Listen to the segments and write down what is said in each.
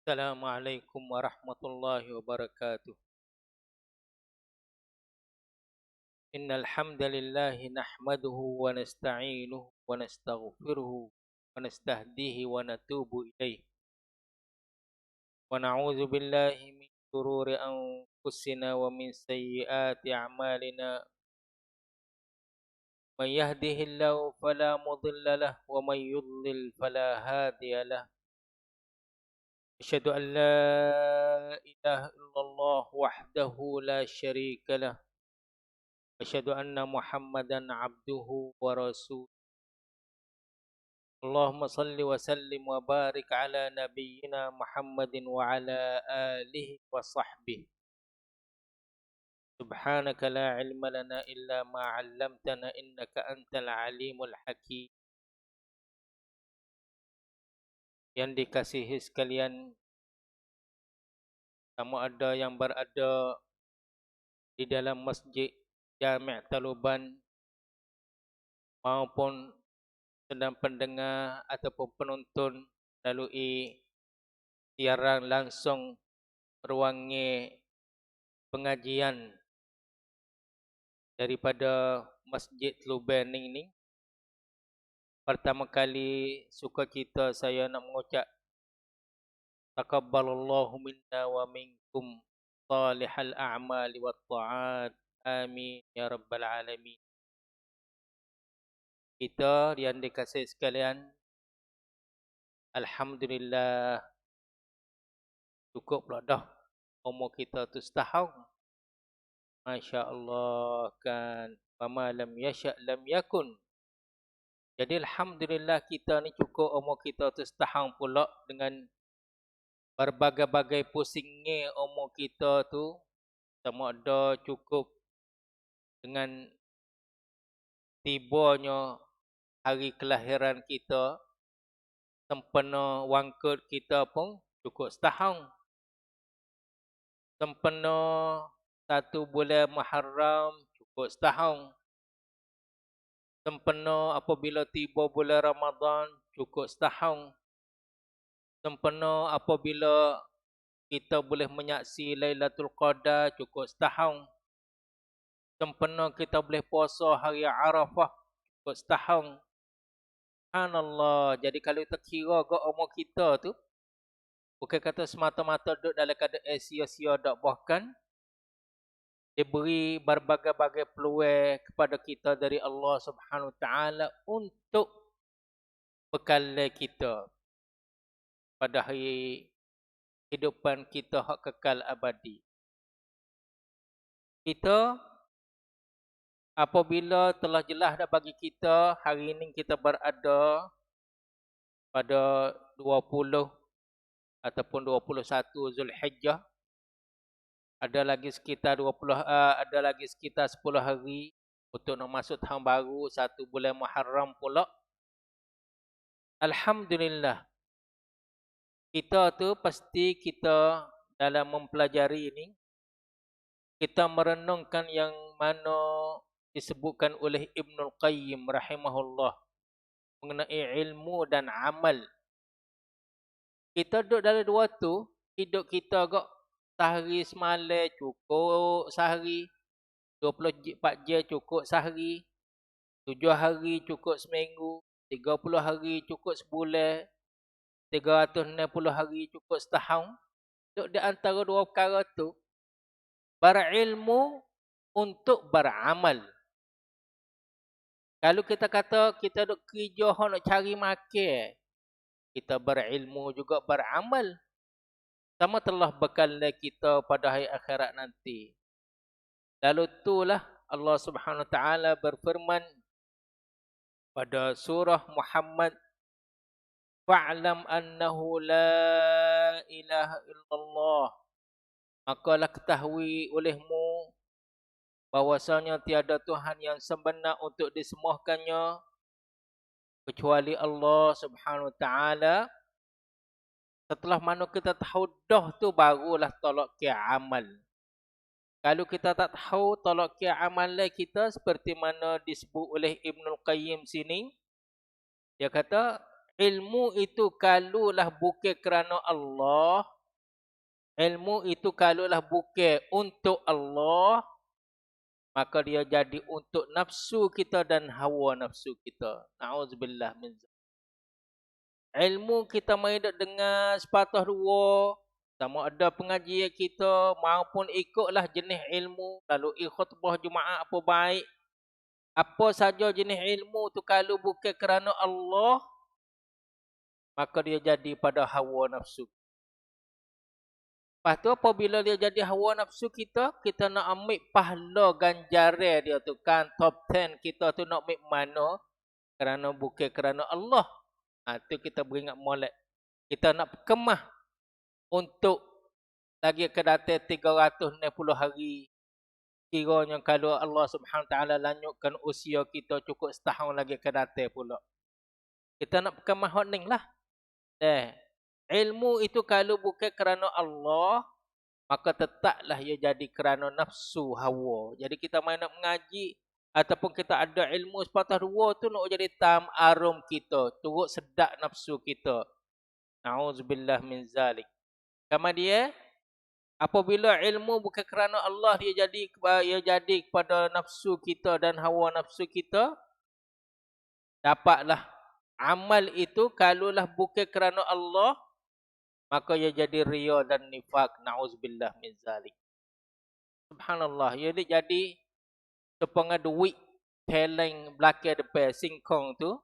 Assalamualaikum warahmatullahi wabarakatuh. Innal hamdalillah nahmaduhu wa nasta'inuhu wa nastaghfiruhu wa nastahdihi wa natubu ilaih. Wa na'udzu billahi min shururi anfusina wa min sayyiati a'malina. May yahdihillahu fala mudilla lahu wa may yudlil fala hadiya lahu. Asyhadu an la ilaha illallah wahdahu la syarika lahu. Asyhadu anna Muhammadan abduhu wa rasuluh. Allahumma salli wa sallim wa barik ala nabiyyina Muhammadin wa ala alihi wa sahbihi. Subhanaka la ilma lana illa ma 'allamtana innaka antal alimul hakim. Yang dikasihi sekalian, sama ada yang berada di dalam masjid Jami' Taluban maupun sedang pendengar ataupun penonton melalui siaran langsung ruangi pengajian daripada Masjid Luban ini. Pertama kali sukacita saya nak mengucap taqabbalallahu minna wa minkum salihal a'mali wat ta'at. Amin ya rabbal alamin. Kita yang dikasihi sekalian, alhamdulillah cukup pula dah umur kita tu setahun. Masya Allah kan, wama lam yasha' lam yakun. Jadi alhamdulillah kita ni cukup umur kita tu setahun pula dengan berbagai-bagai pusingnya umur kita tu, sama ada cukup dengan tibanya hari kelahiran kita, sempena wangkut kita pun cukup setahun. Sempena 1 bulan Muharram cukup setahun. Sempena apabila tiba bulan Ramadan cukup setahun. Sempena apabila kita boleh menyaksi Lailatul Qadar cukup setahun. Sempena kita boleh puasa hari Arafah cukup setahun. Subhanallah. Jadi kalau kita kira ke umur kita tu, bukan kata semata-mata duduk dalam keadaan sia-sia dak, bahkan diberi berbagai-bagai peluang kepada kita dari Allah Subhanahu Wa Taala untuk bekal kita pada hari kehidupan kita hak kekal abadi. Kita apabila telah jelas dah bagi kita hari ini kita berada pada 20 ataupun 21 Zulhijjah, ada lagi sekitar 10 hari untuk nak masuk tahun baru, 1 bulan Muharram pula. Alhamdulillah. Kita tu pasti kita dalam mempelajari ini, kita merenungkan yang mana disebutkan oleh Ibnul Qayyim rahimahullah mengenai ilmu dan amal. Kita duduk dalam dua tu, hidup kita kok sehari semalam cukup sehari, 24 jam cukup sehari, 7 hari cukup seminggu, 30 hari cukup sebulan, 360 hari cukup setahun. Duduk di antara dua perkara tu, berilmu untuk beramal. Kalau kita kata kita duk kerja nak cari makan, kita berilmu juga beramal. Sama telah bekal kita pada hari akhirat nanti. Lalu itulah Allah Subhanahu Wa Taala berfirman pada surah Muhammad, fa'lam annahu la ilaha illallah. Makalah ketahui olehmu bahwasanya tiada Tuhan yang sebenar untuk disembahkannya kecuali Allah Subhanahu Wa Taala. Setelah mana kita tahu dah tu, barulah tolak ke amal. Kalau kita tak tahu, tolak ke amal kita seperti mana disebut oleh Ibnul Qayyim sini. Dia kata ilmu itu kalulah bukan kerana Allah, Ilmu itu kalaulah bukan untuk Allah, maka dia jadi untuk nafsu kita dan hawa nafsu kita. Na'udzubillah min zalik. Ilmu kita mai dok dengar sepatah dua, sama ada pengajian kita maupun ikutlah jenis ilmu. Kalau khutbah Jumaat apa baik, apa saja jenis ilmu tu kalau bukan kerana Allah, maka dia jadi pada hawa nafsu. Lepas tu apabila dia jadi hawa nafsu kita, kita nak ambil pahala ganjaran dia tu kan, top 10 kita tu nak ambil mana, kerana bukan kerana Allah. Tu kita beringat molek. Kita nak kemah untuk lagi ke datang 360 hari. Kiranya kalau Allah Subhanahu Taala lanjutkan usia kita cukup setahun lagi ke datang pula. Kita nak kemah hot ning lah. Ilmu itu kalau bukan kerana Allah, maka tetaplah ia jadi kerana nafsu hawa. Jadi kita main nak mengaji ataupun kita ada ilmu sepatah dua tu nak jadi tam arum kita, turut sedap nafsu kita. Na'udzubillah min zalik. Kemudian apabila ilmu bukan kerana Allah, dia jadi kepada nafsu kita dan hawa nafsu kita, dapatlah amal itu kalaulah bukan kerana Allah, maka ia jadi riya dan nifak. Na'udzubillah min zalik. Subhanallah, ia jadi sepengah duit teleng belakang depan singkong tu.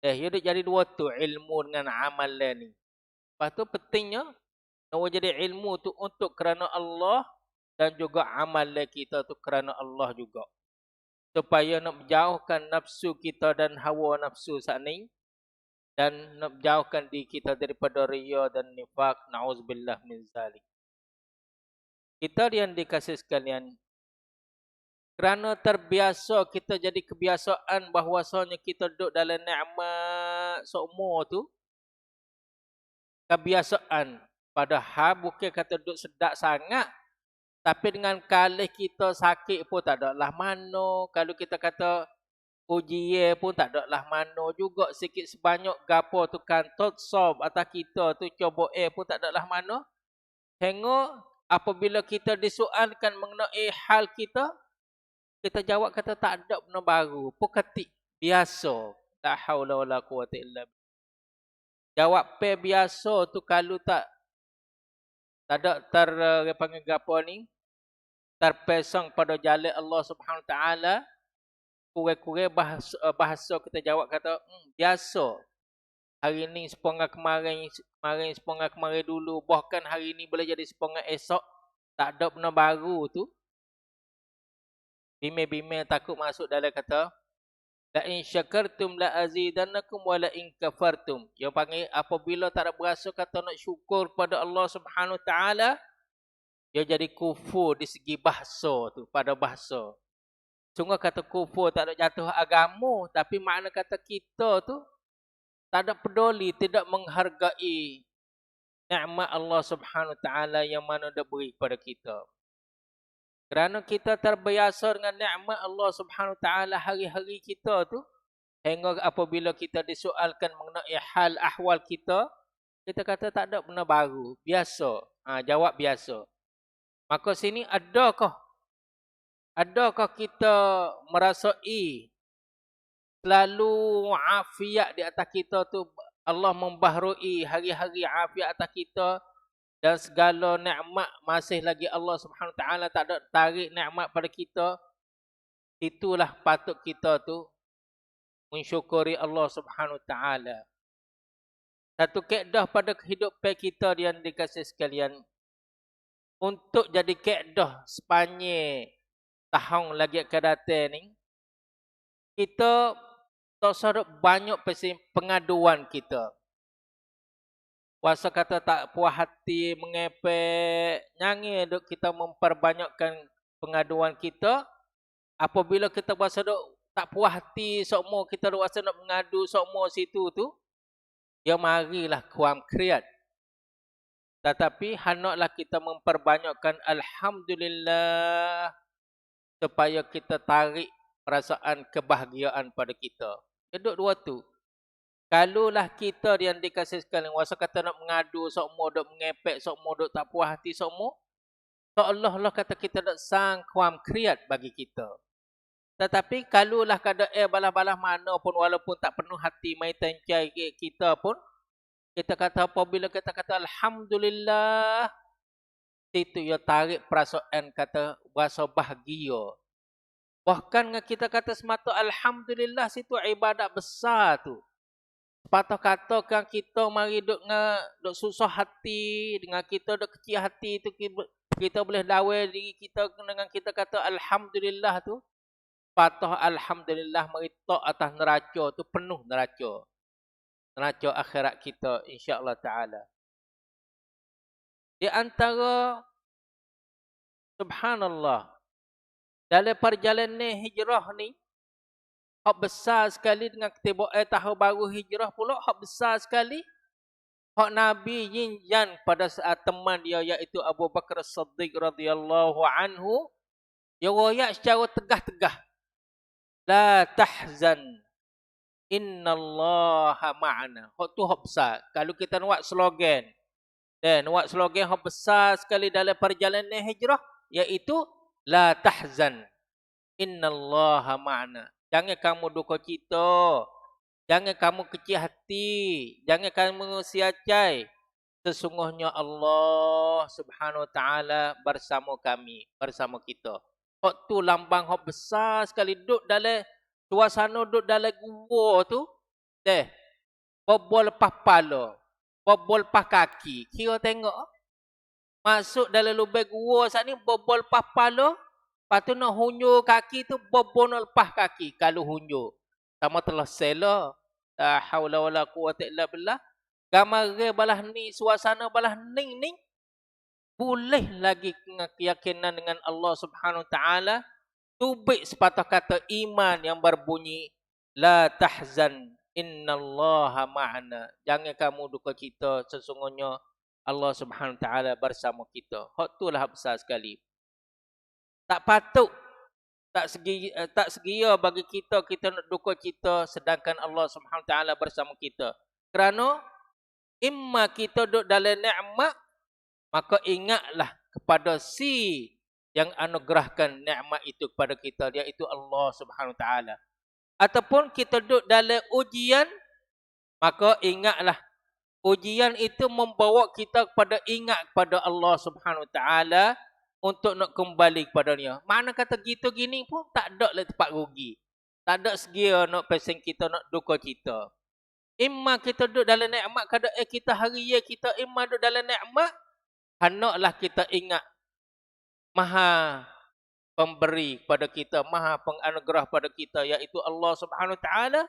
Ia jadi dua tu, ilmu dengan amal ni. Lepas tu pentingnya nak jadi ilmu tu untuk kerana Allah dan juga amal kita tu kerana Allah juga. Supaya nak menjauhkan nafsu kita dan hawa nafsu saat ni, dan nak menjauhkan diri kita daripada riya dan nifak. Na'udzubillah min zalik. Kita yang dikasih sekalian, kerana terbiasa kita jadi kebiasaan bahwasanya kita duduk dalam nikmat seumur tu, kebiasaan. Padahal bukan kata duduk sedap sangat, tapi dengan kali kita sakit pun tak ada lah mana. Kalau kita kata ujian pun tak ada lah mana juga. Sikit sebanyak gapo tu kantut sob atas kita tu coba pun tak ada lah mana. Tengok apabila kita disoalkan mengenai hal kita, kita jawab kata tak ada benda baru. Peketik biasa. La haula wala quwata illa billah. Jawab biasa tu kalau tak ada panggil gapo ni, terpesong pada jalan Allah Subhanahu Taala, kurang-kurang bahasa kita jawab kata biasa. Hari ni sepengah kemarin sepengah kemarin dulu, bahkan hari ni boleh jadi sepengah esok, tak ada benda baru tu. Bimel-bimel takut masuk dalam kata la in syakartum la azidannakum wa la in kafartum. Yang panggil apabila tak ada berasa kata nak syukur pada Allah Subhanahu Taala, dia jadi kufur di segi bahasa tu, pada bahasa. Sungguh kata kufur tak ada jatuh agama, tapi makna kata kita tu tak ada peduli, tidak menghargai nikmat Allah Subhanahu Taala yang mana dia beri kepada kita. Kerana kita terbiasa dengan nikmat Allah Subhanahu Taala hari-hari kita tu, hingga apabila kita disoalkan mengenai hal ahwal kita, kita kata tak ada benda baru, biasa. Jawab biasa. Maka sini adakah kita merasai selalu afiat di atas kita tu, Allah membaharui hari-hari afiat atas kita, dan segala nikmat masih lagi Allah Subhanahu Taala tak ada tarik nikmat pada kita. Itulah patut kita tu mensyukuri Allah Subhanahu Taala. Satu kaedah pada kehidupan kita yang dikasih sekalian, untuk jadi kaedah sepanjang tahun lagi akan datang ni, kita tak usah banyak pengaduan kita. Kuasa kata tak puas hati, mengepek, nyanyi duk kita memperbanyakkan pengaduan kita. Apabila kita rasa duk tak puas hati, semua kita duk rasa nak mengadu semua situ tu, ya marilah kuam kriat. Tetapi hendaklah kita memperbanyakkan alhamdulillah, supaya kita tarik perasaan kebahagiaan pada kita. Duduk dua tu. Kalulah kita yang dikasih sekalian, wasa kata nak mengadu, sokmo dok mengepek, sokmo dok tak puas hati, sokmo, seolah-olah kata kita nak sang kuam kriat bagi kita. Tetapi kalulah kada balah-balah mana pun, walaupun tak penuh hati mai tencai kita pun, kita kata apabila kita kata Alhamdulillah, itu ia tarik perasaan kata rasa bahagia. Bahkan kita kata semata Alhamdulillah, situ ibadat besar tu. Patah katakan kita mari duk susah hati, dengan kita duk kecil hati tu, kita boleh dawai diri kita dengan kita kata Alhamdulillah tu. Patah Alhamdulillah mari tok atas neraca tu penuh neraca. Neraca akhirat kita insya-Allah taala. Di antara subhanallah dalam perjalanan hijrah ni, hak besar sekali dengan ketiba tahun baru hijrah pula, hak besar sekali. Hak Nabi jinjan pada saat teman dia iaitu Abu Bakar As-Siddiq radhiyallahu anhu, dia royak secara tegah-tegah. La tahzan, innallaha ma'ana. Hak tu hak besar. Kalau kita nak buat slogan, dan buat slogan hak besar sekali dalam perjalanan hijrah, iaitu la tahzan, innallaha ma'ana. Jangan kamu duka cita. Jangan kamu kecil hati. Jangan kamu sia-siai. Sesungguhnya Allah Subhanahu Wa Taala bersama kami, bersama kita. Hak tu lambang hak besar sekali. Duduk dalam suasana, duduk dalam gua tu. Bobol lepas kepala. Bobol lepas kaki. Kira tengok. Masuk dalam lubang gua saat ni, bobol lepas kepala. Lepas tu nak hunjur kaki tu, bobol nak lepas kaki. Kalau hunjur. Sama telah sela. La hawla wa la quwata illa billah. Gamar balah ni, suasana balah ning. Boleh lagi keyakinan dengan Allah Subhanahu Wa Taala. Tubik sepatah kata iman yang berbunyi. La tahzan, innallaha ma'ana. Jangan kamu duka cita, sesungguhnya Allah Subhanahu Wa Taala bersama kita. Hak tu lah besar sekali. Tak patut, tak segia bagi kita nak duka cita sedangkan Allah Subhanahu Wa Taala bersama kita. Kerana imma kita duduk dalam nikmat, maka ingatlah kepada si yang anugerahkan nikmat itu kepada kita, iaitu Allah Subhanahu Wa Taala. Ataupun kita duduk dalam ujian, maka ingatlah ujian itu membawa kita kepada ingat kepada Allah Subhanahu Wa Taala untuk nak kembali kepadanya. Mana kata gitu gini pun tak ada lah tempat rugi. Tak ada segia nak pasang kita nak duka cita. Imma kita duduk dalam nikmat, kada kita hari ya kita imma duduk dalam nikmat, hendaklah kita ingat Maha pemberi kepada kita, Maha penganugerah pada kita, iaitu Allah Subhanahu Wa Taala.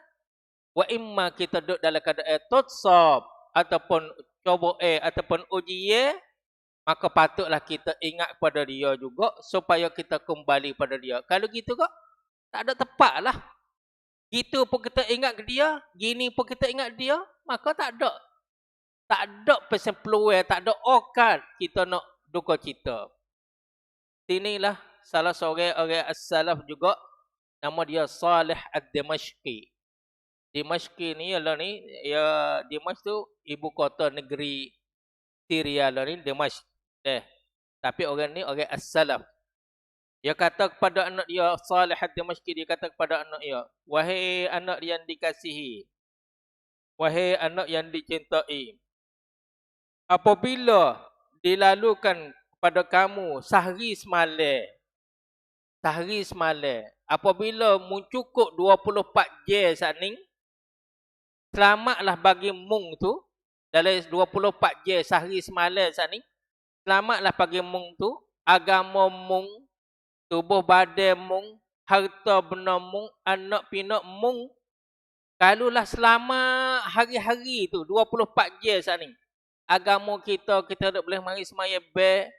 Wa imma kita duduk dalam keadaan tutsab ataupun cuba ataupun ujian, maka patutlah kita ingat pada dia juga supaya kita kembali pada dia. Kalau gitu kok, tak ada tepat lah. Gitu pun kita ingat ke dia, gini pun kita ingat dia, maka tak ada. Tak ada pesan peluang, tak ada okat kita nak duka cita. Sinilah salah seorang orang as-salaf juga, nama dia Salih Ad-Dimashqi. Dimashqi ni ialah ni, ya Dimashq tu ibu kota negeri Syria lah ni, Dimashq. Tapi orang ni orang as-salaf. Dia kata kepada anak dia Salih Ad-Dimashqi, dia kata kepada anak dia, wahai anak yang dikasihi, wahai anak yang dicintai, apabila dilalukan kepada kamu sehari semalam, apabila mencukup 24 jam saat ni, selamatlah bagi mung tu dalam 24 jam sehari semalam saat ni. Selamatlah bagi mung tu, agama mung, tubuh badan mung, harta benda mung, anak pinak mung. Kalulah selama hari-hari tu 24 jam saat ni, agama kita tak boleh mari semaya be.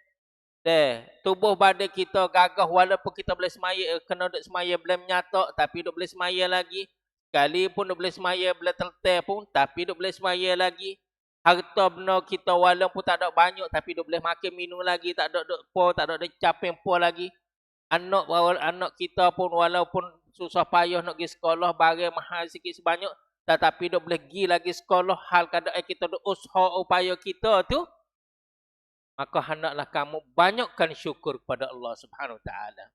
Tubuh badan kita gagah walaupun kita boleh semaya, kena duk semaya belum nyatok tapi duk boleh semaya lagi. Sekali pun duk boleh semaya, boleh tertel pun tapi duk boleh semaya lagi. Harta benda kita walaupun tak ada banyak tapi duk boleh makan minum lagi, tak ada duk po, tak ada caping po lagi. Anak kita pun walaupun susah payah nak pergi sekolah, barang mahal sikit sebanyak, tetapi dok boleh pergi lagi sekolah hal kadang kita dok usaha upaya kita tu, maka hendaklah kamu banyakkan syukur kepada Allah Subhanahu Wa Taala.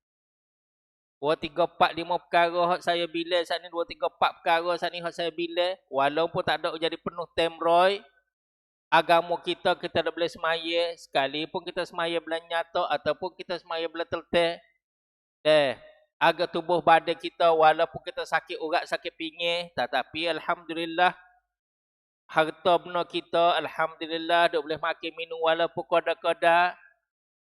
2, 3, 4, 5 perkara hak saya bila saat ni, 2, 3, 4 perkara saat ni hak saya bila, walaupun tak ada jadi penuh temroy, agama kita tak boleh semaya, sekalipun kita semaya bulan nyata ataupun kita semaya bulan telteh. Agar tubuh badan kita walaupun kita sakit urat, sakit pingin, tetapi alhamdulillah harta benda kita alhamdulillah dok boleh makan minum walaupun kada-kada.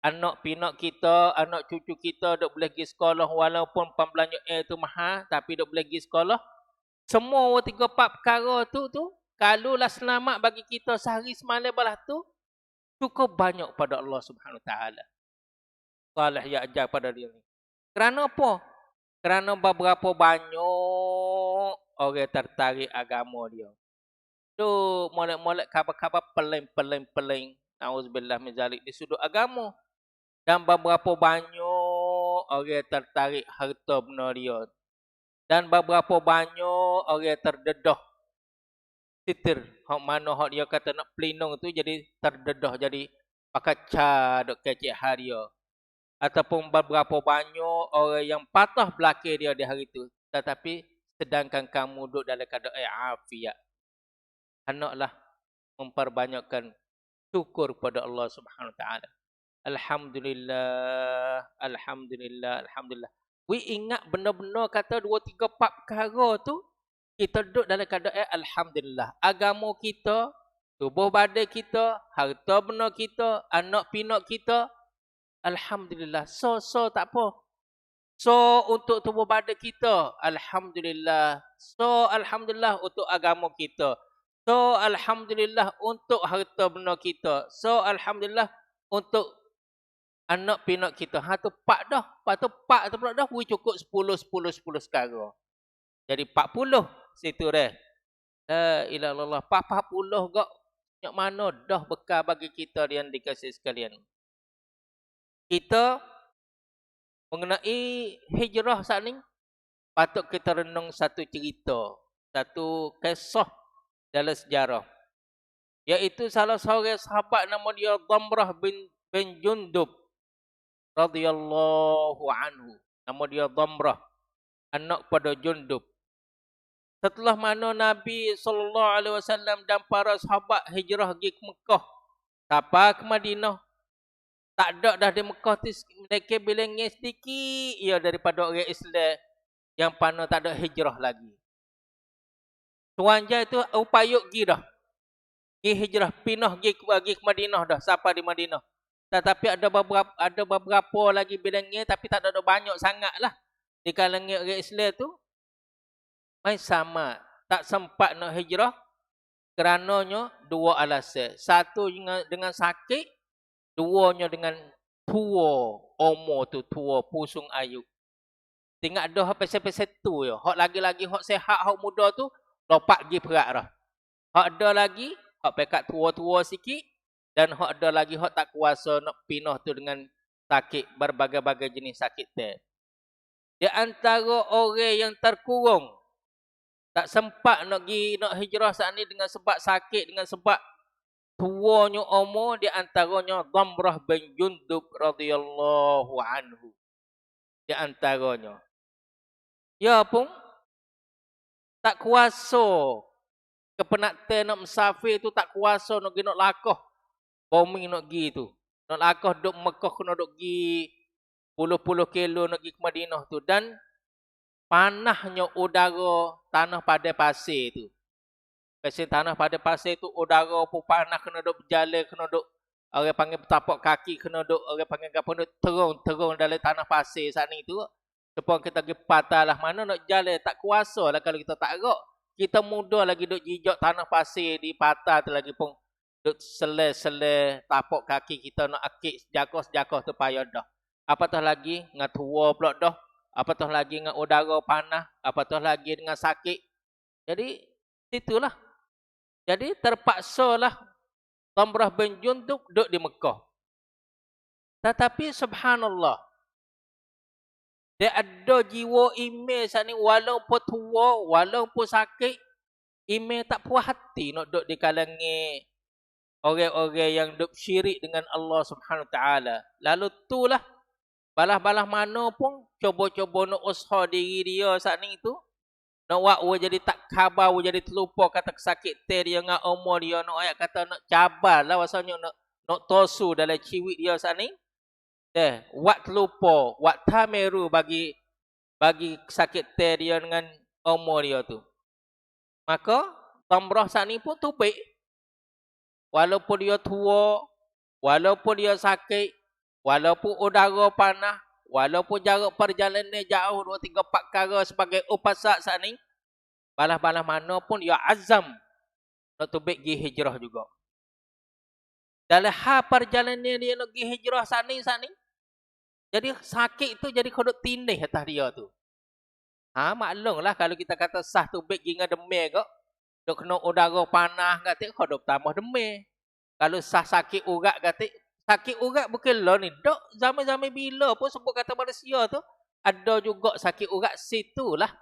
Anak pinak kita, anak cucu kita dok boleh pergi sekolah walaupun pembelanja air tu mahal, tapi dok boleh pergi sekolah. Semua 3, 4 perkara tu kalaulah selamat bagi kita sehari semalam balah tu, cukup banyak pada Allah Subhanahu Wa Taala. Salih ya ajar pada dia ni. Kerana apa? Kerana beberapa banyak orang tertarik agama dia. Tu molek-molek khabar-khabar peling. Nauzubillah min zalik di sudut agama. Dan beberapa banyak orang tertarik harta benda dia. Dan beberapa banyak orang terdedah titir. Hak mana hak dia kata nak pelinong tu jadi terdedah, jadi pakai ca dok kecek haria. Ataupun beberapa banyak orang yang patah belakang dia di hari itu. Tetapi sedangkan kamu duduk dalam keadaan afiat. Hendaklah memperbanyakkan syukur kepada Allah Subhanahu Wa Taala. Alhamdulillah, alhamdulillah, alhamdulillah. We ingat benar-benar kata 2, 3, 4 perkara tu, kita duduk dalam keadaan alhamdulillah. Agama kita, tubuh badan kita, harta benda kita, anak pinak kita, alhamdulillah. So tak apa. So untuk tubuh badan kita, alhamdulillah. So alhamdulillah untuk agama kita. So alhamdulillah untuk harta benda kita. So alhamdulillah untuk anak pinak kita. Tu 4 dah. Lepas tu 4 tu pula dah, we cukup 10 sekarang. Jadi 40 situ dah. La ilaha illallah. 40 gak yang mana dah bekal bagi kita yang dikasih sekalian. Kita mengenai hijrah saat ni, patut kita renung satu cerita, satu kisah dalam sejarah. Iaitu salah seorang sahabat nama dia Damrah bin Jundub radhiyallahu anhu. Nama dia Damrah, anak pada Jundub. Setelah mana Nabi SAW dan para sahabat hijrah pergi ke Mekah, sampai ke Madinah, tak ada dah di Mekah tu mereka bilangnya sedikit ia daripada orang Islam yang pana tak ada hijrah lagi. Tuannya itu upaya pergi dah. Pergi hijrah, pindah pergi ke Madinah dah, sampai di Madinah. Tetapi ada beberapa lagi bilangnya tapi tak ada banyak sangatlah di kalangan orang Islam tu. Mai sama, tak sempat nak hijrah kerananya 2 alasan. Satu dengan sakit, 2nya dengan tua, umur tu tua, pusung ayu. Tinggal dah pasal-pasal tu ya. Hak lagi-lagi hak sehat, hak muda tu lopak pergi perak dah. Hak ada lagi hak pekat tua-tua sikit dan hak ada lagi hak tak kuasa nak pindah tu dengan sakit, berbagai-bagai jenis sakit tu. Di antara orang yang terkurung tak sempat nak pergi nak hijrah saat ni dengan sebab sakit, dengan sebab tuanya umur, di antaranya Damrah bin Jundub radhiyallahu anhu. Di antaranya. Ya pun tak kuasa kepenatan nak musafir tu, tak kuasa nak pergi nak lakah. Bombing nak pergi tu. Nak lakah duk Mekah kena duk pergi puluh-puluh kilo nak pergi ke Madinah tu. Dan panahnya udara tanah pada pasir tu. Pasir tanah pada pasir tu udara pun panas, kena duk berjalan, kena duk orang panggil tapak kaki, kena duk orang panggil apa duk terung dalam tanah pasir saat ni tu. Sepon kita pergi patah lah, mana nak jalan tak kuasa lah kalau kita tak gerak. Kita muda lagi duk jijak tanah pasir di patah tu lagi pun duk selai tapak kaki kita nak akik sejakah tu payah dah. Apatah lagi dengan tua pula dah. Apatah lagi dengan udara panas, apatah lagi dengan sakit. Jadi situlah. Jadi terpaksalah Damrah bin Jundub duduk di Mekah. Tetapi subhanallah, dia ada jiwa iman saat ni walaupun tua, walaupun sakit, Ime tak puas hati nak duduk di kalangan orang-orang yang duk syirik dengan Allah Subhanahu Wa Taala. Lalu itulah balah-balah mana pun cuba-cuba nak usaha diri dia saat ni tu. Nak buat jadi tak khabar, jadi terlupa kata sakit dia dengan umur dia. Nak ayat kata nak cabar lah rasanya nak tosu dalam ciwik dia saat ni. Buat terlupa, buat tameru bagi sakit dia dengan umur dia tu. Maka tamrah saat ni pun tubik. Walaupun dia tua, walaupun dia sakit, walaupun udara panas, walaupun jarak perjalanan jauh 2, 3, 4 kara sebagai upasak saat ni, balah-balah mana pun dia azam nak tubik pergi hijrah juga. Dalam hal perjalanan dia nak pergi hijrah saat ni. Jadi sakit tu jadi kodok tindih atas dia tu. Maklumlah kalau kita kata sah tubik pergi dengan demam kok. Dok kena udara panas kata kodok tambah demam. Kalau sah sakit urat kata sakit urat bukan lah ni. Dok zaman-zaman bila pun sebut kata manusia tu ada juga sakit urat situlah.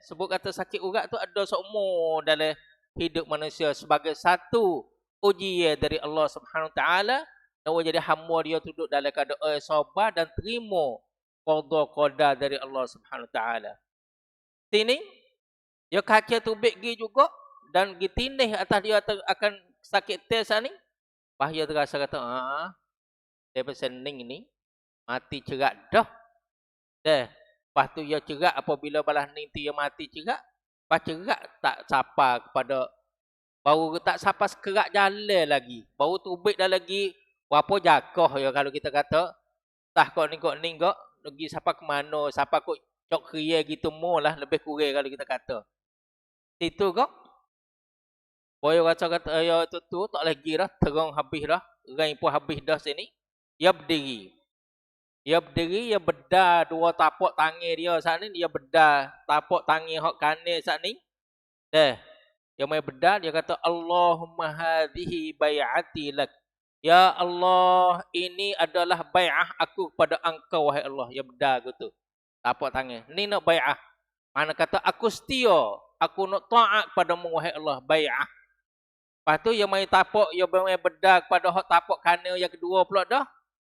Sebut kata sakit urat tu ada seumur dalam hidup manusia sebagai satu ujian dari Allah Subhanahu Wa Taala. Dan jadi hamba dia duduk dalam keadaan sabar dan terima qada dari Allah Subhanahu Wa Taala. Sini dia kaca tubik gi juga dan gitindih atas dia akan sakit tes ni. Bahaya terasa kata, dia pesening ni mati cerak dah. Lepas tu dia cerak apabila balas ni dia mati cerak, pas cerak tak sapa kepada baru tak sapa sekerak jalan lagi. Baru tubik dah lagi berapa jakoh ya kalau kita kata tah kok ni kok pergi sapa ke mana, sapa kok cok kriya gitu molah lebih kurang kalau kita kata. Situ kok boy rasa kata ya tu tak lagi dah terang habis dah, rai pun habis dah sini. Dia berdiri. Dia bedar dua tapak tangan dia saat ni, dia bedar tapak tangan hak kanan saat ni. Dia mai bedar dia kata Allahumma hadhihi bai'ati lak. Ya Allah, ini adalah bai'ah aku kepada engkau wahai Allah. Ya bedar gitu. Tapak tangan. Ni nak bai'ah. Mana kata aku setia, aku nak taat padamu wahai Allah, bai'ah. Lepas tu yang mai tapak, yang mai bedar kepada hak tapak kanan yang kedua pula dah.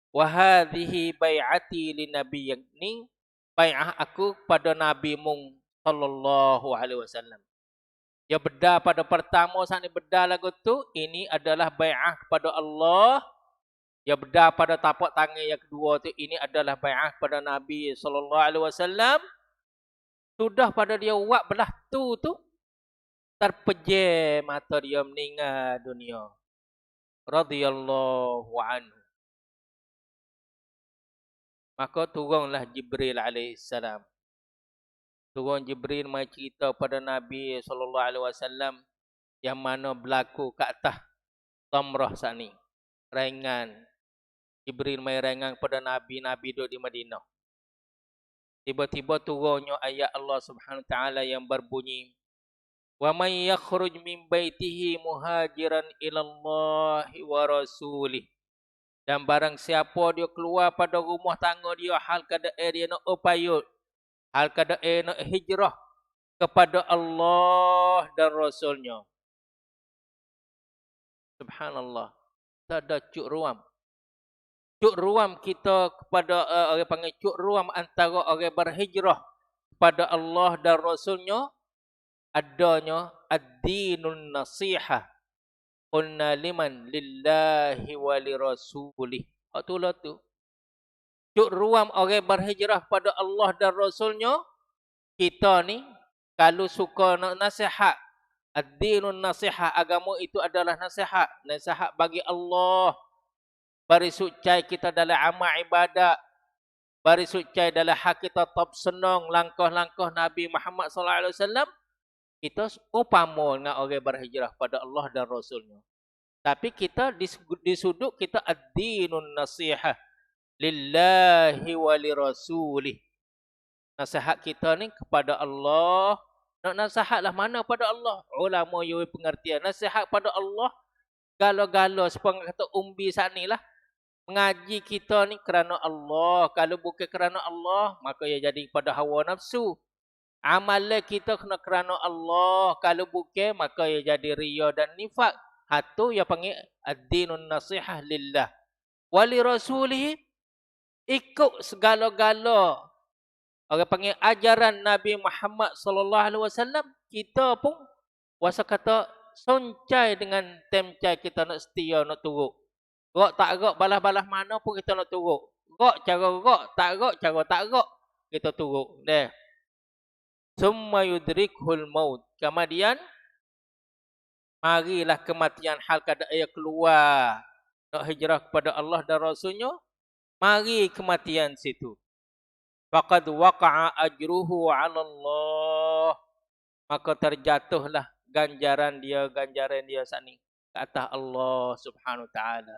Wa hadhihi bai'ati li nabi, yang ni bai'ah aku kepada Nabi Mung sallallahu alaihi wasallam. Dia bedar pada pertama saat ni bedar lagu tu, ini adalah bai'ah kepada Allah. Dia bedar pada tapak tangan yang kedua tu, ini adalah bai'ah kepada Nabi sallallahu alaihi wasallam. Sudah pada dia buat belah tu terpejam mata dia meninggal dunia. Radhiyallahu anhu. Maka turunlah Jibril alaihissalam. Turun Jibril mai cerita pada Nabi sallallahu alaihi wasallam yang mana berlaku kat atas Tamrah saat ni. Ringan. Jibril mai ringan pada Nabi duduk di Madinah. Tiba-tiba turunnya ayat Allah Subhanahu Wa Taala yang berbunyi, wa may yakhruj min baitihi muhajiran ila Allah wa rasulih. Dan barang siapa dia keluar pada rumah tangga dia hal keadaan dia nak upayut, hal keadaan nak hijrah kepada Allah dan Rasulnya. Subhanallah. Tak ada cuk ruam. Cuk ruam kita kepada orang panggil cuk ruam antara orang berhijrah kepada Allah dan Rasulnya adanya ad-dinun nasihah. Qulna liman lillahi wa li rasulih. Itulah tu. Cuk ruam orang berhijrah kepada Allah dan Rasulnya, kita ni kalau suka nak nasihat, ad-dinun nasihah, agama itu adalah nasihat. Nasihat bagi Allah. Bari sucai kita dalam amal ibadat. Bari sucai dalam hak kita top senang langkah-langkah Nabi Muhammad sallallahu alaihi wasallam. Kita upama dengan orang berhijrah pada Allah dan Rasulnya. Tapi kita di sudut kita ad-dinun nasihah lillahi wa li rasulih. Nasihat kita ni kepada Allah. Nak nasihatlah mana pada Allah? Ulama yang pengertian nasihat pada Allah galo-galo sepengah kata umbi saat ni lah. Mengaji kita ni kerana Allah. Kalau bukan kerana Allah, maka ia jadi pada hawa nafsu. Amalan kita kena kerana Allah. Kalau bukan, maka ia jadi riya dan nifak. Hatu ia panggil ad-dinun nasihah lillah. Wali rasulih, ikut segala-gala. Orang panggil ajaran Nabi Muhammad sallallahu alaihi wasallam. Kita pun wasa kata soncai dengan temcai kita nak setia, nak turut. Rok tak rok, balas-balas mana pun kita nak turut. Rok cara rok, tak rok cara tak rok, kita turut. Deh. Summa yudrikhul maut. Kemudian marilah kematian hal kada ia keluar nak hijrah kepada Allah dan Rasulnya. Mari kematian situ. Faqad waqa'a ajruhu 'ala Allah. Maka terjatuhlah ganjaran dia saat ni ke atas Allah Subhanahu Wa Taala.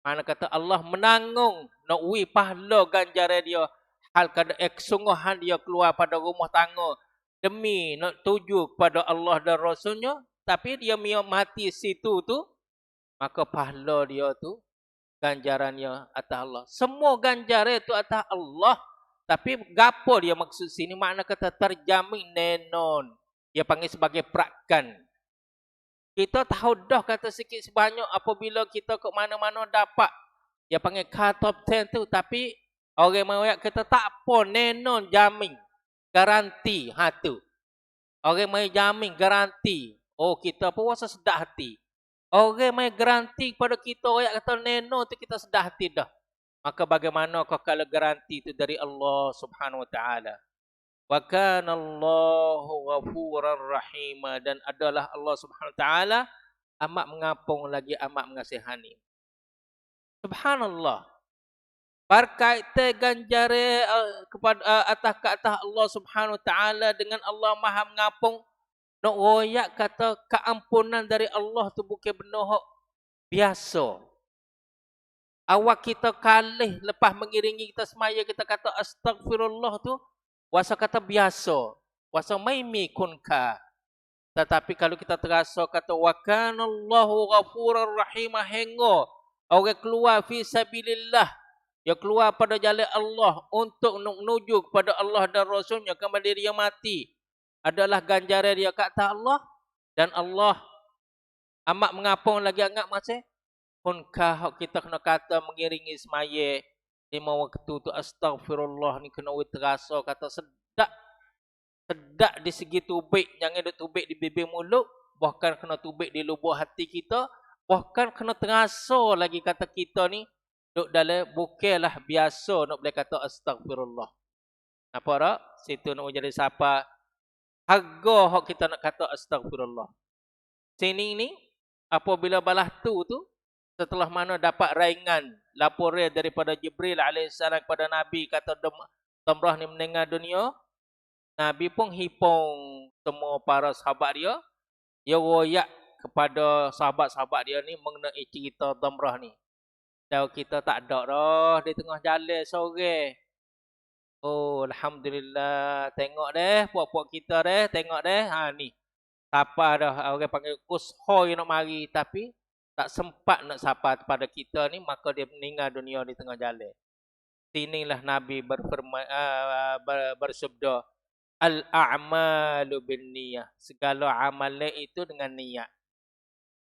Mana kata Allah menanggung nak wi pahala ganjaran dia hal kada kesungguhan dia keluar pada rumah tangga demi nak tuju kepada Allah dan Rasulnya, tapi dia mati situ tu, maka pahala dia tu ganjarannya atas Allah. Semua ganjaran itu atas Allah, tapi gapo dia maksud sini, makna kata terjamin nenon. Dia panggil sebagai perakan. Kita tahu dah kata sikit sebanyak apabila kita ke mana-mana dapat. Dia panggil car top 10 tu, tapi orang mahu kata tak apa, nenon jamin. Garanti tu. Orang mahu jamin garanti. Oh, kita pun rasa sedap hati. Orang mahu garanti kepada kita, orang kata nenon tu kita sedap hati dah. Maka bagaimana kau kalau garanti itu dari Allah Subhanahu Wa Taala? Wa kana Allahu ghafurar rahim, dan adalah Allah Subhanahu Wa Taala amat mengapung lagi amat mengasihani. Subhanallah. Berkaitan ganjare kepada atas Allah Subhanahu Wa Taala dengan Allah Maha mengapung. Nak royak kata keampunan dari Allah tu bukan benda hak biasa. Awak kita kalih lepas mengiringi kita semaya kita kata astagfirullah tu wasa kata biasa. Wasa maimi kunka. Tetapi kalau kita terasa kata wa kanallahu ghafurur rahim, hengo orang keluar fi sabilillah, dia keluar pada jalan Allah untuk menuju kepada Allah dan Rasulnya, kemudian dia mati, adalah ganjaran dia kat atas Allah, dan Allah amat mengapung lagi angat masih pun kah kita kena kata mengiringi semaya 5 waktu tu astagfirullah ni kena terasa kata sedap di segi tubik, jangan duk tubik di bibir mulut, bahkan kena tubik di lubuk hati kita, bahkan kena terasa lagi kata kita ni duk dalam bukanlah biasa nak boleh kata astagfirullah. Apa tak? Situ nak jadi siapa harga hak kita nak kata astagfirullah. Sini ni apabila balas tu setelah mana dapat raingan laporan daripada Jibril alaihissalam kepada Nabi kata Damrah ni meninggal dunia, Nabi pun hipung semua para sahabat dia. Dia royak kepada sahabat-sahabat dia ni mengenai cerita Damrah ni. Tahu kita tak ada dah di tengah jalan sore. Oh, alhamdulillah. Tengok deh puak-puak kita deh, tengok deh. Ha ni. Siapa dah orang panggil kushoy nak mari tapi tak sempat nak sapa kepada kita ni, maka dia meninggal dunia di tengah jalan. Sinilah Nabi bersabda, al-a'malu binniyah. Segala amalan itu dengan niat.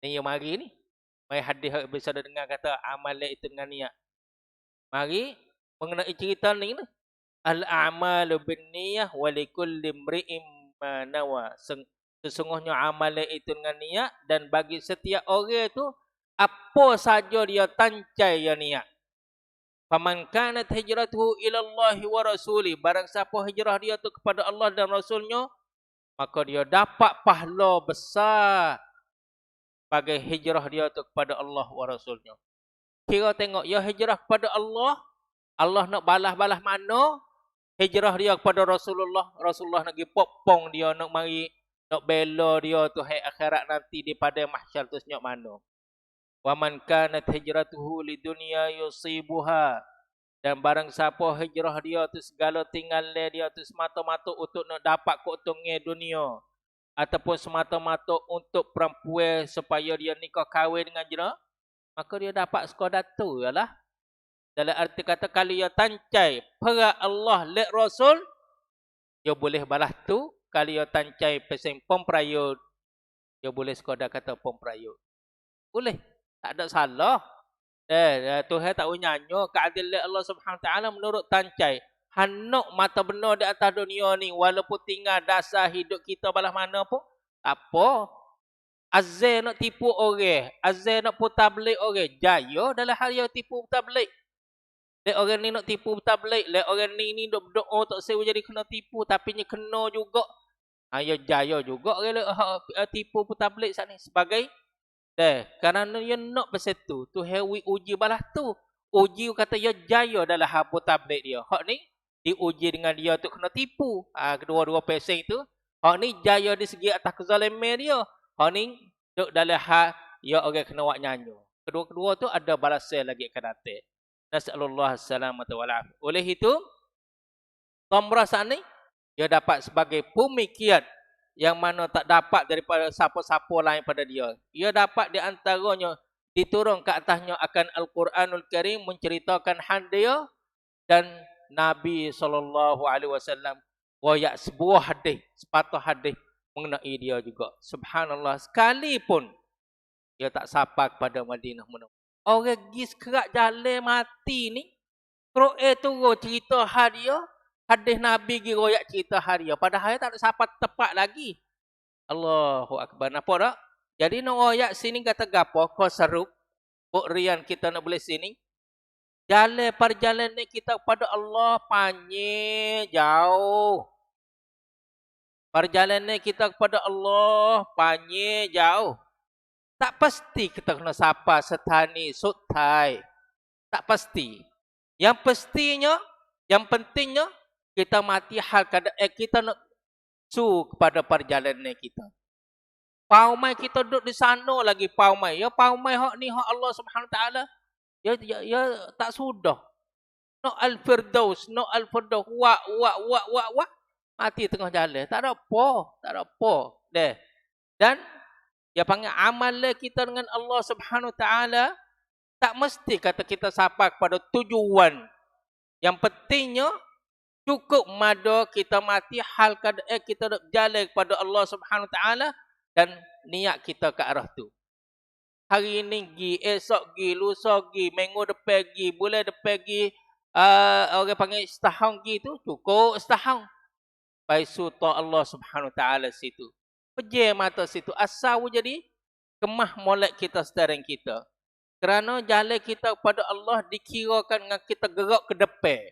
Ni yang mari ni. Mari hadis bisa dengar kata amalan itu dengan niat. Mari mengenai cerita ni. Al-a'malu binniyah wa likulli imri'in ma nawa. Sesungguhnya amalan itu dengan niat, dan bagi setiap orang itu apa saja dia tancai ya niat. Faman kanat hijratuhu ila Allah wa rasuli, barang siapa hijrah dia tu kepada Allah dan Rasulnya, maka dia dapat pahala besar bagi hijrah dia tu kepada Allah wa Rasulnya. Kira tengok, ya hijrah kepada Allah, Allah nak balas-balas mana? Hijrah dia kepada Rasulullah, Rasulullah nak pergi popong dia, nak mari, nak bela dia tu hai akhirat nanti di pada mahsyar tu senyap mana. Wa man kanat hijratuhu lidunya yusibuha, dan barang siapa hijrah dia tu segala tinggal dia tu semata-mata untuk nak dapat keuntungan dunia, ataupun semata-mata untuk perempuan supaya dia nikah kahwin dengan dia, maka dia dapat sekadar tu ialah. Dalam arti kata kalau dia tancai perang Allah lek Rasul, Dia boleh balas tu. Kalau dia tancai peseng pemperayut. Dia boleh sekadar kata pemperayut. Boleh. Tak ada salah. Tuhan tak boleh nyanyo. Keadilan Allah Subhanahu Wa Taala menurut tancai. Hanok mata benar di atas dunia ni. Walaupun tinggal dasar hidup kita balas mana pun. Tak apa. Azal nak tipu orang. Azal nak putar belik orang. Jaya dalam hal yang tipu putar belik. Lek orang ni nak tipu putar belik. Lek orang ni duk berdoa tak sewa jadi kena tipu. Tapi ni kena juga. Ya jaya juga orang tipu putar belik saat ni. Sebagai. Kerana dia nak pasal tu. Tu hewi uji balas tu. Uji kata dia jaya dalam hal putar belik dia. Hak ni. Diuji dengan dia tu kena tipu. Kedua-dua pesing tu. Hak ni jaya di segi atas kezaliman dia. Hak ni duk dalam hal ya orang kena buat nyanyo. Kedua-kedua tu ada balasan lagi akan datang. Nasallallahu salamata wal afiyah. Oleh itu Tamrah saat ni dia dapat sebagai pemikiran yang mana tak dapat daripada siapa-siapa lain pada dia. Ia dapat di antaranya diturun ke atasnya akan Al-Quranul Karim menceritakan hal dia dan Nabi SAW royak sebuah hadis, sepatah hadis mengenai dia juga. Subhanallah, sekalipun dia tak sapa kepada Madinah Munawwarah. Orang pergi sekerak jalan mati ni, Quran tu cerita hal dia, hadis Nabi pergi royak cerita hal dia. Padahal tak ada sapa tepat lagi. Allahu Akbar. Nampak tak? Jadi nak royak sini kata gapo? Kau serup. Buk rian kita nak boleh sini. Jalan perjalanan kita kepada Allah panjang jauh. Perjalanan kita kepada Allah panjang jauh. Tak pasti kita kena sapa setani sutai. Tak pasti. Yang pastinya, yang pentingnya kita mati hal keadaan kita nak su kepada perjalanan kita. Paumai kita duduk di sana lagi paumai. Ya paumai hak ni hak Allah Subhanahu Taala. Ya tak sudah. Nak al-firdaus, nak al-firdaus wa mati tengah jalan. Tak ada apa, tak ada apa. Dan dia panggil amalan kita dengan Allah Subhanahu Taala tak mesti kata kita sapa kepada tujuan. Yang pentingnya cukup mada kita mati hal keadaan kita nak berjalan kepada Allah Subhanahu Taala dan niat kita ke arah tu. Hari ni pergi, esok pergi, lusa pergi, minggu depan pergi, bulan depan pergi, orang panggil setahun pergi tu, cukup setahun. Baik suta Allah Subhanahu Taala situ. Pejam mata situ. Asal jadi kemah molek kita sekarang kita. Kerana jalan kita kepada Allah dikirakan dengan kita gerak ke depan.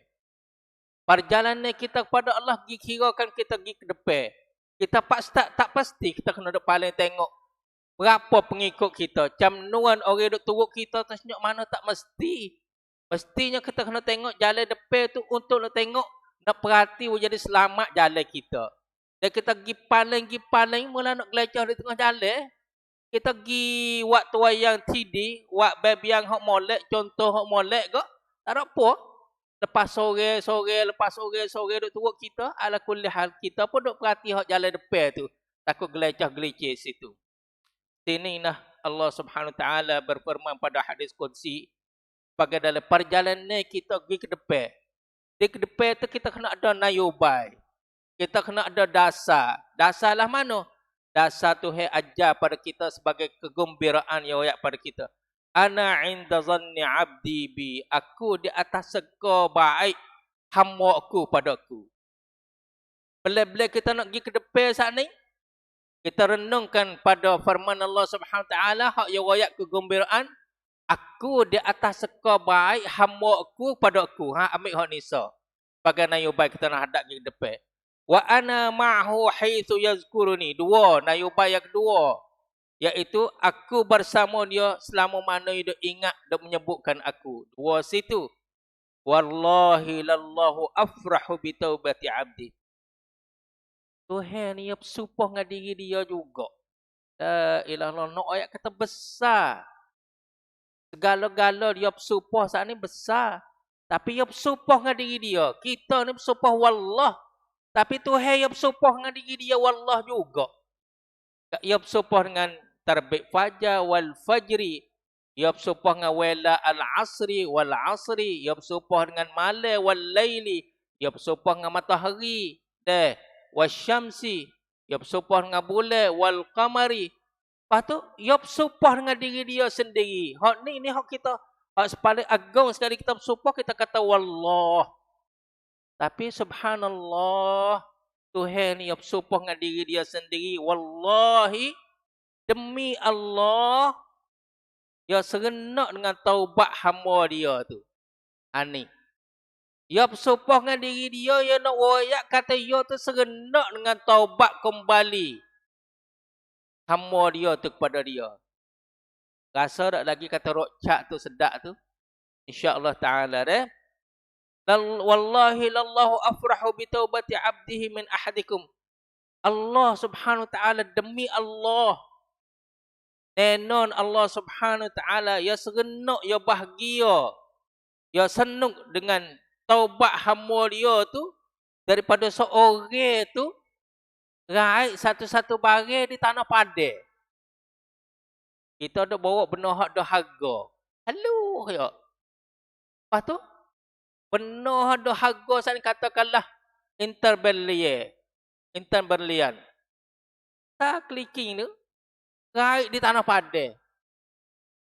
Perjalanan kita kepada Allah dikirakan kita pergi ke depan. Kita tak pasti kita kena duduk paling tengok berapa pengikut kita. Camnuan orang duduk turut kita tersenyuk mana tak mesti. Mestinya kita kena tengok jalan depan tu untuk nak tengok, nak perhati jadi selamat jalan kita. Dan kita pergi paling mula nak gelecah di tengah jalan. Kita pergi waktu yang TD, waktu baby yang hok molek, contoh hok molek ke, tak ada apa. Lepas sore duk turut kita, ala kulli hal kita pun duk perhati hok jalan depan tu. Takut gelecah-gelicir situ. Sini nah Allah Subhanahu Taala berfirman pada hadis qudsi sebagai dalam perjalanan kita pergi ke depan. Di ke depan tu kita kena ada nayubai. Kita kena ada dasar. Dasarlah mana? Dasar Tuhan ajar pada kita sebagai kegembiraan yang royak pada kita. Ana inda zanni abdi bi. Aku di atas seka baik hamba aku padaku. Bila-bila kita nak pergi ke depan saat ni, kita renungkan pada firman Allah Subhanahu Taala hak yang royak kegembiraan. Aku di atas seka baik hamba aku padaku. Ambil hak nisa. Sebagai nayubai kita nak hadap ke depan. Wa ana ma'hu haitsu yazkuruni. Dua, nayubai yang kedua. Iaitu aku bersama dia selama mana dia ingat dan menyebutkan aku. Dua situ. Wallahi lallahu afrahu bi taubati abdi. Tuhan ni bersumpah dengan diri dia juga. La ilaha illallah. Nak ayat kata besar. Segala-gala dia bersumpah saat ni besar. Tapi dia bersumpah dengan diri dia. Kita ni bersumpah wallah. Tapi Tuhan yang bersumpah dengan diri dia wallah juga. Dia bersumpah dengan terbit fajar wal fajri. Dia bersumpah dengan wala al-asri wal asri. Dia bersumpah dengan malam wal laili. Dia bersumpah dengan matahari. Deh, wasyamsi, ya bersumpah dengan bulan, wal qamari. Lepas tu, ya bersumpah dengan diri dia sendiri. Hak ni hak kita, hak paling agung sekali kita bersumpah, kita kata wallah. Tapi subhanallah, Tuhan ni ya bersumpah dengan diri dia sendiri. Wallahi, demi Allah, ya serenak dengan taubat hamba dia tu. Ni. Ya bersumpah dengan diri dia, ya nak wayak kata ya tu serenak dengan taubat kembali hamba dia tu kepada dia. Rasa tak lagi kata rokcak tu sedap tu? InsyaAllah ta'ala deh. Wallahi lallahu afrahu bitaubati abdihi min ahadikum. Allah subhanahu wa ta'ala, demi Allah. Nenon Allah subhanahu wa ta'ala, ya serenak, ya bahagia, ya senang dengan taubat hamba dia tu daripada seorang tu raih satu-satu barang di tanah padang. Kita ada bawa benda hak dah harga. Halo ya. Lepas tu benda hak dah harga saya katakanlah interberlian. Tak clicking tu raih di tanah padang.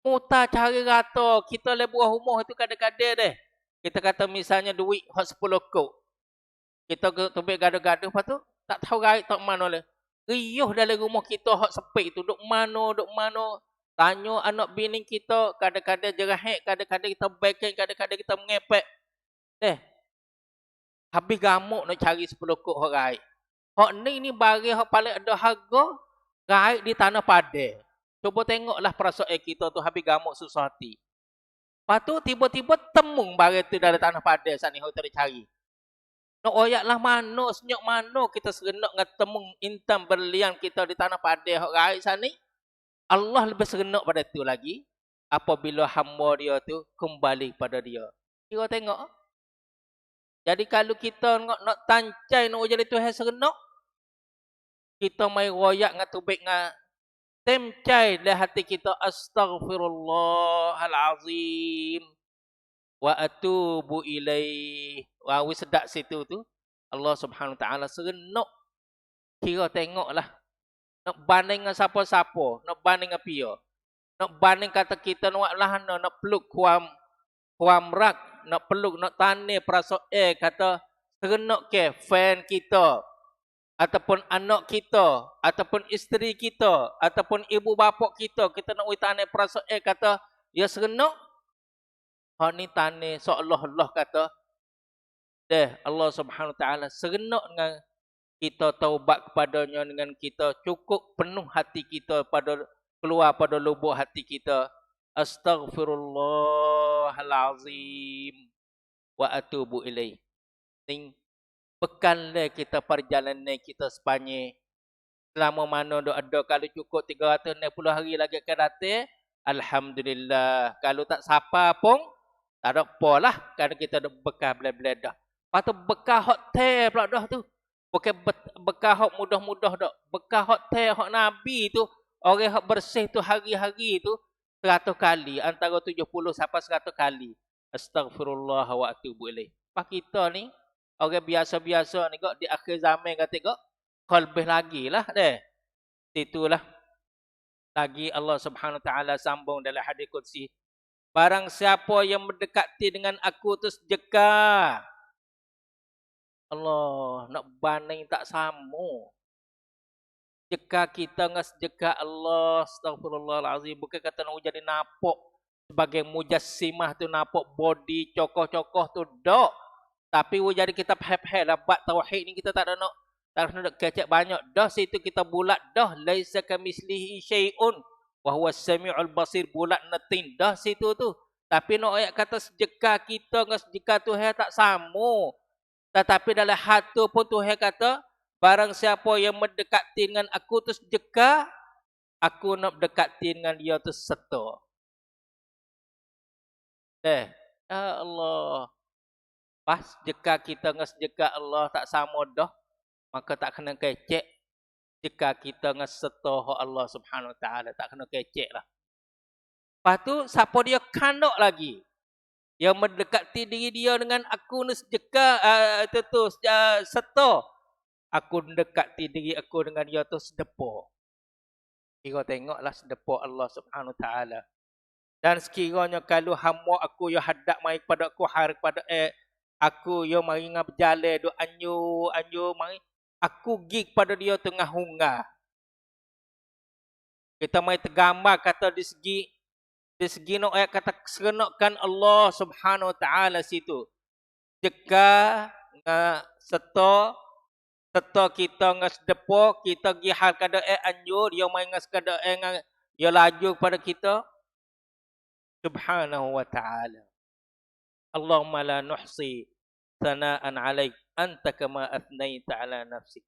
Muta cari rata kita lebuah rumah tu kadang-kadang deh. Kita kata misalnya duit hak 10 kok. Kita tubik gaduh-gaduh, lepas tu tak tahu raih tak mana le. Riuh dalam rumah kita hak sepik tu, duk mana. Tanya anak bini kita, kadang-kadang jerahek, kadang-kadang kita backing, kadang-kadang kita mengepek. Habis gamuk nak cari 10 kok hak raih. Hak ni barang hak paling ada harga, raih di tanah padang. Cuba tengoklah perasaan kita tu habis gamuk susah hati. Lepas tu tiba-tiba temung barang tu dalam tanah padang saat ni hak kita cari. Nak oyaklah mana, senyap mana kita serenak dengan temung intan berlian kita di tanah padang hak raih saat ni. Allah lebih serenak pada tu lagi apabila hamba dia tu kembali pada dia. Kira tengok. Jadi kalau kita nak tancai nak jadi Tuhan serenak, kita mai royak dengan tubik dengan temcai dalam hati kita, astaghfirullahalazim wa atubu ilaih. Wah, sedap situ tu. Allah Subhanahu Wa Taala serenak. Kira tengoklah. Nak banding dengan siapa-siapa, nak banding dengan pia. Nak banding kata kita nak lah nak peluk kuam rak, nak peluk, nak tanya perasaan kata serenak ke fan kita ataupun anak kita ataupun isteri kita ataupun ibu bapa kita nak tanya perasaan kata dia serenak. Hak ni tanya seolah-olah kata Allah Subhanahu Wa Taala serenak dengan kita taubat kepadanya, dengan kita cukup penuh hati kita keluar pada lubuk hati kita, astaghfirullahalazim wa atubu ilaih. Bekallah kita perjalanan kita sepanjang selama mana ada kalau cukup 360 hari lagi akan datang, alhamdulillah. Kalau tak sapa pun tak ada apalah, kerana kita ada bekah bela-bela dah. Lepas tu bekah hotel pula dah tu. Bukan bekah hak mudah-mudah dak. Bekah hak teh hak Nabi tu, orang hak bersih tu hari-hari tu 100 kali, antara 70 sampai 100 kali. Astaghfirullah wa atubu ilaih. Pak kita ni orang biasa-biasa ni kok di akhir zaman kata kok lebih lagi lah deh. Itulah lagi Allah Subhanahu Wa Taala sambung dalam hadis qudsi. Barang siapa yang mendekati dengan aku tu sejeka, Allah nak banding tak sama. Jeka kita dengan sejeka Allah, astagfirullahalazim. Bukan kata nak jadi nampak sebagai mujassimah tu, nampak body cokoh-cokoh tu dok. Tapi jadi kita pahal lah bab tauhid ni kita tak ada nak kecek banyak. Dah situ kita bulat dah laisa kamislihi syai'un wa huwas samiul basir, bulat netin dah situ tu. Tapi nak ayat kata sejeka kita dengan sejeka Tuhan tak sama. Tetapi dalam hati pun Tuhan kata, barang siapa yang mendekati dengan aku tu sejeka, aku nak mendekati dengan dia tu serta. Ya Allah. Pas jeka kita dengan sejeka Allah tak sama dah, maka tak kena kecek. Jeka kita dengan serta Allah Subhanahu Wa Taala tak kena kecek lah. Lepas tu siapa dia kanak lagi? Yang mendekati diri dia dengan aku ni sejeka itu tu serta. Aku dekati diri aku dengan dia tu sedepa. Kira tengoklah sedepa Allah Subhanahu Wa Taala. Dan sekiranya kalau hamba aku yo hadap mai pada aku hari pada aku yo mari ngap berjalan do anyo mari aku gig pada dia tengah hunga. Kita mai tergambar kata di segi no ayat kata serenokkan Allah Subhanahu Wa Taala situ. Jika serta kita ngas depo kita gi hal kada anyo dia mai ngas kada dia laju pada kita Subhanahu Wa Taala. Allahumma la nuhsi sana'an 'alaik anta kama athnaita 'ala nafsik.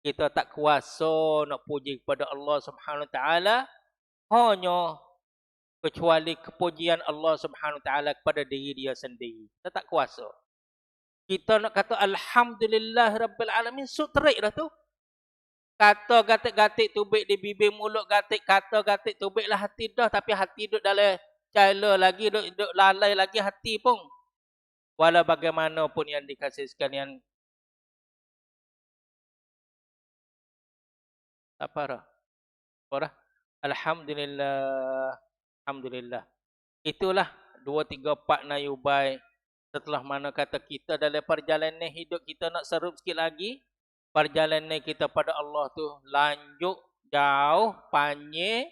Kita tak kuasa nak puji kepada Allah Subhanahu Wa Taala hanya kecuali kepujian Allah Subhanahu Wa Taala kepada diri dia sendiri. Kita tak kuasa. Kita nak kata alhamdulillah rabbil alamin sutrik dah tu. Kata gatik-gatik tubik di bibir mulut gatik kata gatik tubiklah hati dah tapi hati duduk dalam cala lagi duduk lalai lagi hati pun. Walau bagaimanapun yang dikasih sekalian. Apa dah? Apa dah? Alhamdulillah. Alhamdulillah. Itulah 2, 3, 4 nayubai. Setelah mana kata kita dalam perjalanan hidup kita nak serup sikit lagi. Perjalanan kita pada Allah tu lanjut, jauh, panjang.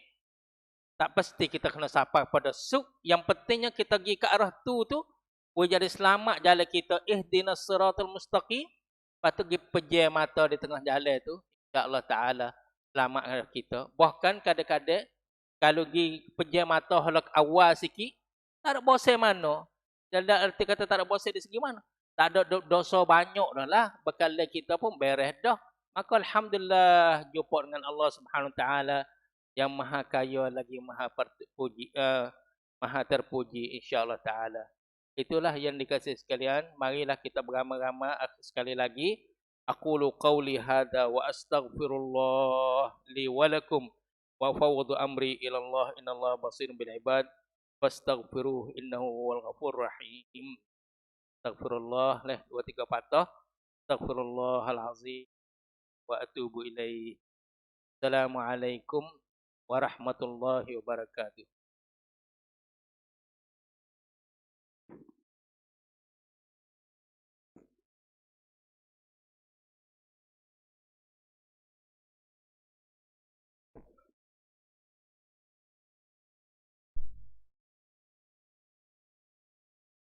Tak pasti kita kena sampai pada suk. Yang pentingnya kita pergi ke arah tu. Boleh jadi selamat jalan kita. Ihdinas siratal mustaqim. Lepas tu pergi pejam mata di tengah jalan tu. InsyaAllah Ta'ala selamat kita. Bahkan kadang-kadang kalau pergi pejam mata halak awal sikit. Tak ada bosan mana. Dalam arti kata tak ada bosan di segi mana. Tak ada dosa banyak dah lah. Bekal kita pun beres dah. Maka Alhamdulillah jumpa dengan Allah Subhanahu Wa Ta'ala. Yang maha kaya lagi maha terpuji insyaAllah Ta'ala. Itulah yang dikasih sekalian. Marilah kita beramai-ramai sekali lagi. Aqulu qawli hadha wa astaghfirullah li walakum. Wa fawwadu amri ilallah inallah basirun bil ibad. Fastaghfiruh innahu huwal ghafurur rahim. Astaghfirullah. 2, 3 patah. Astaghfirullahal azim. Wa atubu ilaih. Assalamualaikum warahmatullahi wabarakatuh.